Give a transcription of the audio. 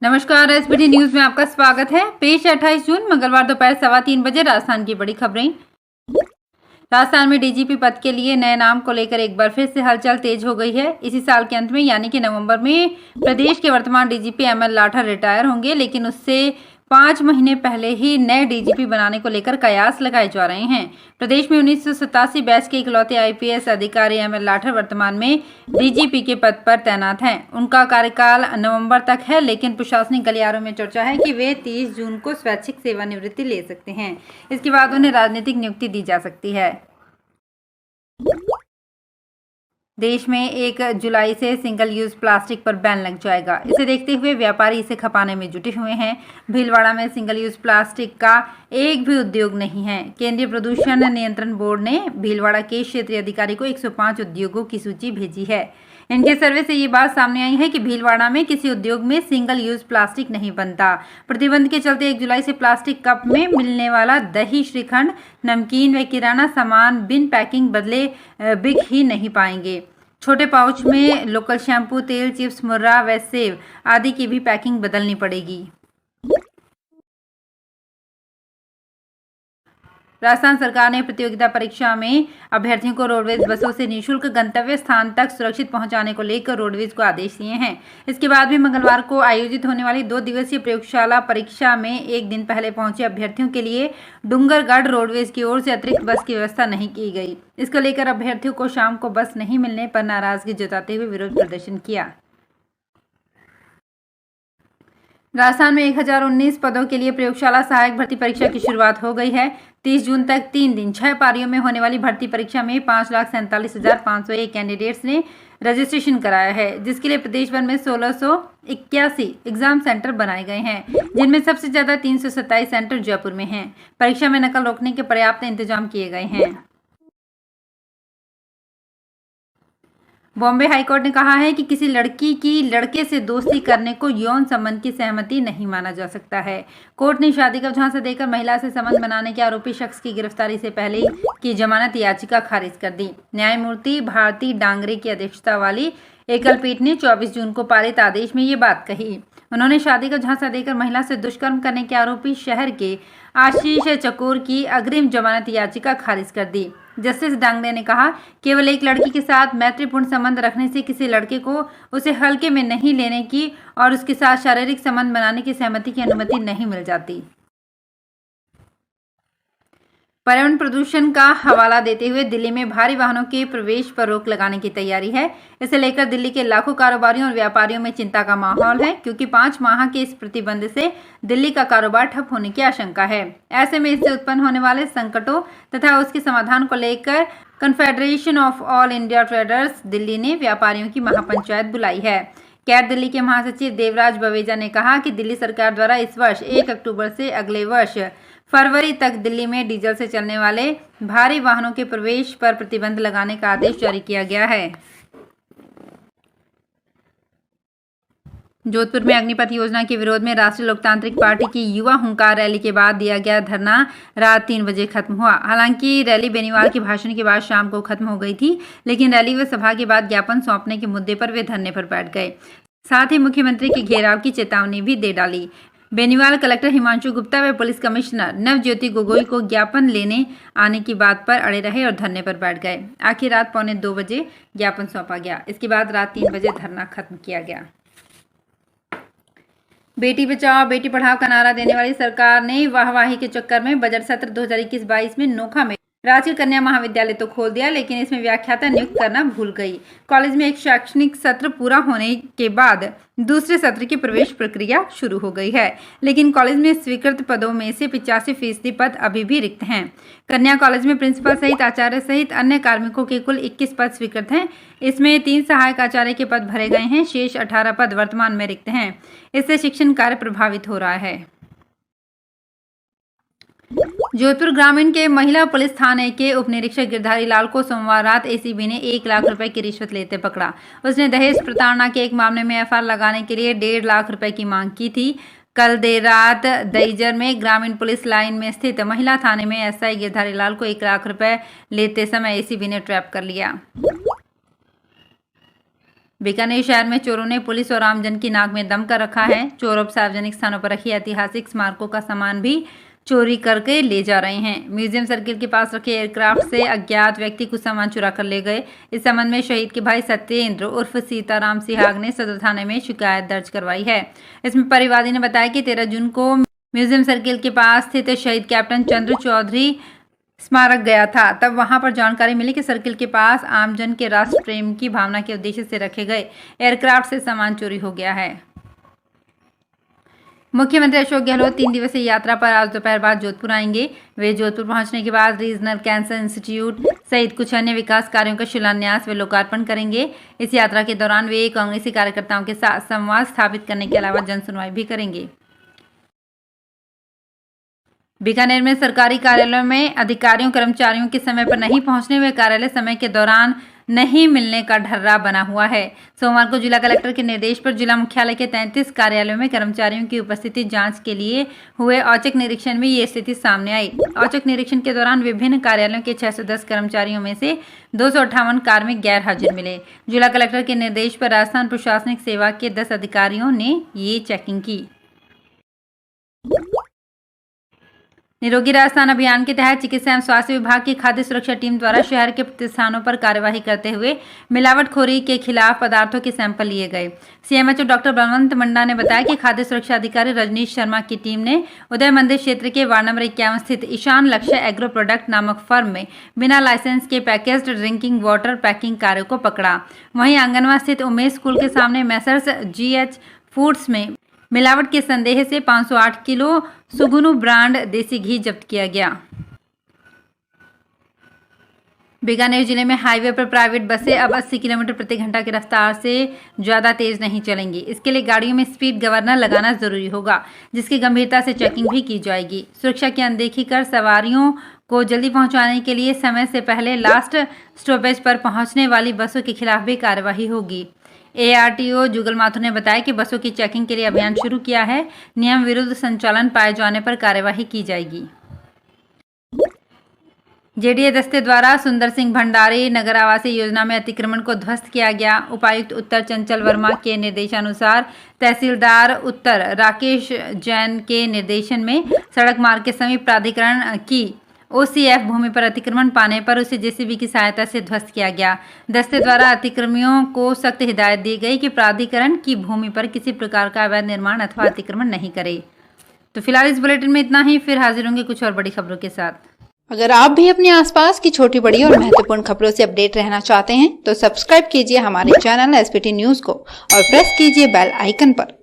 नमस्कार, SBT news में आपका स्वागत है। पेश है 28 जून मंगलवार दोपहर 3:15 बजे राजस्थान की बड़ी खबरें। राजस्थान में डीजीपी पद के लिए नए नाम को लेकर एक बार फिर से हलचल तेज हो गई है। इसी साल के अंत में यानी कि नवंबर में प्रदेश के वर्तमान डीजीपी एमएल लाठर रिटायर होंगे, लेकिन उससे 5 महीने पहले ही नए डीजीपी बनाने को लेकर कयास लगाए जा रहे हैं। प्रदेश में 1987 बैच के इकलौते आईपीएस अधिकारी एमएल लाठर वर्तमान में डीजीपी के पद पर तैनात हैं। उनका कार्यकाल नवंबर तक है, लेकिन प्रशासनिक गलियारों में चर्चा है कि वे 30 जून को स्वैच्छिक सेवानिवृत्ति ले सकते हैं। इसके बाद उन्हें राजनीतिक नियुक्ति दी जा सकती है। देश में 1 जुलाई से सिंगल यूज प्लास्टिक पर बैन लग जाएगा। इसे देखते हुए व्यापारी इसे खपाने में जुटे हुए हैं। भीलवाड़ा में सिंगल यूज प्लास्टिक का एक भी उद्योग नहीं है। केंद्रीय प्रदूषण नियंत्रण बोर्ड ने भीलवाड़ा के क्षेत्रीय अधिकारी को 105 उद्योगों की सूची भेजी है। इनके सर्वे से ये बात सामने आई है कि भीलवाड़ा में किसी उद्योग में सिंगल यूज प्लास्टिक नहीं बनता। प्रतिबंध के चलते 1 जुलाई से प्लास्टिक कप में मिलने वाला दही, श्रीखंड, नमकीन व किराना सामान बिन पैकिंग बदले बिक ही नहीं पाएंगे। छोटे पाउच में लोकल शैम्पू, तेल, चिप्स, मुर्रा व सेव आदि की भी पैकिंग बदलनी पड़ेगी। राजस्थान सरकार ने प्रतियोगिता परीक्षा में अभ्यर्थियों को रोडवेज बसों से निःशुल्क गंतव्य स्थान तक सुरक्षित पहुंचाने को लेकर रोडवेज को आदेश दिए हैं। इसके बाद भी मंगलवार को आयोजित होने वाली 2 दिवसीय प्रयोगशाला परीक्षा में एक दिन पहले पहुंचे अभ्यर्थियों के लिए डूंगरगढ़ रोडवेज की ओर से अतिरिक्त बस की व्यवस्था नहीं की गई। इसको लेकर अभ्यर्थियों को शाम को बस नहीं मिलने पर नाराजगी जताते हुए विरोध प्रदर्शन किया। राजस्थान में 1019 पदों के लिए प्रयोगशाला सहायक भर्ती परीक्षा की शुरुआत हो गई है। 30 जून तक 3 दिन 6 पारियों में होने वाली भर्ती परीक्षा में 5,47,501 कैंडिडेट्स ने रजिस्ट्रेशन कराया है, जिसके लिए प्रदेश भर में 1681 एग्जाम सेंटर बनाए गए हैं, जिनमें सबसे ज्यादा 327 सेंटर जयपुर में हैं। परीक्षा में नकल रोकने के पर्याप्त इंतजाम किए गए हैं। बॉम्बे हाईकोर्ट ने कहा है कि किसी लड़की की लड़के से दोस्ती करने को यौन संबंध की सहमति नहीं माना जा सकता है। कोर्ट ने शादी का झांसा देकर महिला से संबंध बनाने के आरोपी शख्स की गिरफ्तारी से पहले की जमानत याचिका खारिज कर दी। न्यायमूर्ति भारती डांगरे की अध्यक्षता वाली एकल पीठ ने 24 जून को पारित आदेश में ये बात कही। उन्होंने शादी का झांसा देकर महिला से दुष्कर्म करने के आरोपी शहर के आशीष चकोर की अग्रिम जमानत याचिका खारिज कर दी। जस्टिस डांगरे ने कहा, केवल एक लड़की के साथ मैत्रीपूर्ण संबंध रखने से किसी लड़के को उसे हल्के में नहीं लेने की और उसके साथ शारीरिक संबंध बनाने की सहमति की अनुमति नहीं मिल जाती। पर्यावरण प्रदूषण का हवाला देते हुए दिल्ली में भारी वाहनों के प्रवेश पर रोक लगाने की तैयारी है। इसे लेकर दिल्ली के लाखों कारोबारियों और व्यापारियों में चिंता का माहौल है, क्योंकि 5 माह के इस प्रतिबंध से दिल्ली का कारोबार ठप होने की आशंका है। ऐसे में इससे उत्पन्न होने वाले संकटों तथा उसके समाधान को लेकर confederation of all India traders Delhi ने व्यापारियों की महापंचायत बुलाई है। कैट दिल्ली के महासचिव देवराज बवेजा ने कहा कि दिल्ली सरकार द्वारा इस वर्ष 1 अक्टूबर से अगले वर्ष फरवरी तक दिल्ली में डीजल से चलने वाले भारी वाहनों के प्रवेश पर प्रतिबंध लगाने का आदेश जारी किया गया है। जोधपुर में अग्निपथ योजना के विरोध में राष्ट्रीय लोकतांत्रिक पार्टी की युवा हुंकार रैली के बाद दिया गया धरना रात 3 बजे खत्म हुआ। हालांकि रैली बेनीवाल के भाषण के बाद शाम को खत्म हो गई थी, लेकिन रैली व सभा के बाद ज्ञापन सौंपने के मुद्दे पर वे धरने पर बैठ गए। साथ ही मुख्यमंत्री के घेराव की चेतावनी भी दे डाली। बेनीवाल कलेक्टर हिमांशु गुप्ता व पुलिस कमिश्नर नवज्योति गोगोई को ज्ञापन लेने आने की बात पर अड़े रहे और धरने पर बैठ गए। आखिर रात 1:45 बजे ज्ञापन सौंपा गया। इसके बाद रात 3 बजे धरना खत्म किया गया। बेटी बचाओ बेटी पढ़ाओ का नारा देने वाली सरकार ने वाहवाही के चक्कर में बजट सत्र 2021-22 में नोखा में राजकीय कन्या महाविद्यालय तो खोल दिया, लेकिन इसमें व्याख्याता नियुक्त करना भूल गई। कॉलेज में एक शैक्षणिक सत्र पूरा होने के बाद दूसरे सत्र की प्रवेश प्रक्रिया शुरू हो गई है, लेकिन कॉलेज में स्वीकृत पदों में से 85% पद अभी भी रिक्त हैं। कन्या कॉलेज में प्रिंसिपल सहित आचार्य सहित अन्य कार्मिकों के कुल 21 पद स्वीकृत हैं। इसमें 3 सहायक आचार्य के पद भरे गए हैं। शेष 18 पद वर्तमान में रिक्त हैं। इससे शिक्षण कार्य प्रभावित हो रहा है। जोधपुर ग्रामीण के महिला पुलिस थाने के उप निरीक्षक गिरधारी लाल को सोमवार रात एसीबी ने 1 लाख रुपए की रिश्वत लेते पकड़ा। उसने दहेज प्रताड़ना के एक मामले में एफआईआर लगाने के लिए 1.5 लाख रुपए की मांग की थी। कल देर रात दईजर में ग्रामीण पुलिस लाइन में स्थित महिला थाने में एसआई गिरधारी लाल को 1 लाख रुपए लेते समय एसीबी ने ट्रैप कर लिया। बीकानेर शहर में चोरों ने पुलिस और आमजन की नाक में दम कर रखा है। चोर अब सार्वजनिक स्थानों पर रखी ऐतिहासिक स्मारकों का सामान भी चोरी करके ले जा रहे हैं। म्यूजियम सर्किल के पास रखे एयरक्राफ्ट से अज्ञात व्यक्ति कुछ सामान चुरा कर ले गए। इस संबंध में शहीद के भाई सत्येंद्र उर्फ सीताराम सिहाग ने सदर थाने में शिकायत दर्ज करवाई है। इसमें परिवादी ने बताया कि 13 जून को म्यूजियम सर्किल के पास स्थित शहीद कैप्टन चंद्र चौधरी स्मारक गया था। तब वहां पर जानकारी मिली कि सर्किल के पास आमजन के राष्ट्र प्रेम की भावना के उद्देश्य से रखे गए एयरक्राफ्ट से सामान चोरी हो गया है। मुख्यमंत्री अशोक गहलोत 3 दिवसीय यात्रा पर आज दोपहर बाद जोधपुर आएंगे। वे जोधपुर पहुंचने के बाद रीजनल कैंसर इंस्टीट्यूट सहित कुछ अन्य विकास कार्यों का शिलान्यास व लोकार्पण करेंगे। इस यात्रा के दौरान वे कांग्रेसी कार्यकर्ताओं के साथ संवाद स्थापित करने के अलावा जनसुनवाई भी करेंगे। बीकानेर में सरकारी कार्यालयों में अधिकारियों कर्मचारियों के समय पर नहीं पहुंचने व कार्यालय समय के दौरान नहीं मिलने का ढर्रा बना हुआ है। सोमवार को जिला कलेक्टर के निर्देश पर जिला मुख्यालय के 33 कार्यालयों में कर्मचारियों की उपस्थिति जांच के लिए हुए औचक निरीक्षण में ये स्थिति सामने आई। औचक निरीक्षण के दौरान विभिन्न कार्यालयों के 610 कर्मचारियों में से 258 कार्मिक गैर हाजिर मिले। जिला कलेक्टर के निर्देश पर राजस्थान प्रशासनिक सेवा के 10 अधिकारियों ने ये चेकिंग की। निरोगी राजस्थान अभियान के तहत चिकित्सा एवं स्वास्थ्य विभाग की खाद्य सुरक्षा टीम द्वारा शहर के प्रतिष्ठानों पर कार्यवाही करते हुए मिलावटखोरी के खिलाफ पदार्थों के सैंपल लिए गए। सीएमएचओ डॉक्टर बलवंत मंडा ने बताया कि खाद्य सुरक्षा अधिकारी रजनीश शर्मा की टीम ने उदय मंदिर क्षेत्र के वार्ड नंबर 51 स्थित ईशान लक्ष्य एग्रो प्रोडक्ट नामक फर्म में बिना लाइसेंस के पैकेज्ड ड्रिंकिंग वाटर पैकिंग कार्य को पकड़ा। वहीं आंगनवा स्थित उमेश स्कूल के सामने मैसर्स GH फूड्स में मिलावट के संदेह से 508 किलो सुगुनु ब्रांड देसी घी जब्त किया गया। बीकानेर जिले में हाईवे पर प्राइवेट बसें अब 80 किलोमीटर प्रति घंटा की रफ्तार से ज़्यादा तेज नहीं चलेंगी। इसके लिए गाड़ियों में स्पीड गवर्नर लगाना जरूरी होगा, जिसकी गंभीरता से चेकिंग भी की जाएगी। सुरक्षा की अनदेखी कर सवारियों को जल्दी पहुंचाने के लिए समय से पहले लास्ट स्टॉपेज पर पहुंचने वाली बसों के खिलाफ भी कार्यवाही होगी। ARTO जुगल माथुर ने बताया कि बसों की चेकिंग के लिए अभियान शुरू किया है। नियम विरुद्ध संचालन पाए जाने पर कार्यवाही की जाएगी। JDA दस्ते द्वारा सुंदर सिंह भंडारी नगर आवासीय योजना में अतिक्रमण को ध्वस्त किया गया। उपायुक्त उत्तर चंचल वर्मा के निर्देशानुसार तहसीलदार उत्तर राकेश जैन के निर्देशन में सड़क मार्ग के समीप प्राधिकरण की OCF भूमि पर अतिक्रमण पाने पर उसे JCB की सहायता से ध्वस्त किया गया। दस्ते द्वारा अतिक्रमियों को सख्त हिदायत दी गई कि प्राधिकरण की भूमि पर किसी प्रकार का अवैध निर्माण अथवा अतिक्रमण नहीं करे। तो फिलहाल इस बुलेटिन में इतना ही, फिर हाजिर होंगे कुछ और बड़ी खबरों के साथ। अगर आप भी अपने आसपास की छोटी बड़ी और महत्वपूर्ण खबरों से अपडेट रहना चाहते हैं तो सब्सक्राइब कीजिए हमारे चैनल SPT न्यूज को और प्रेस कीजिए बेल आइकन पर।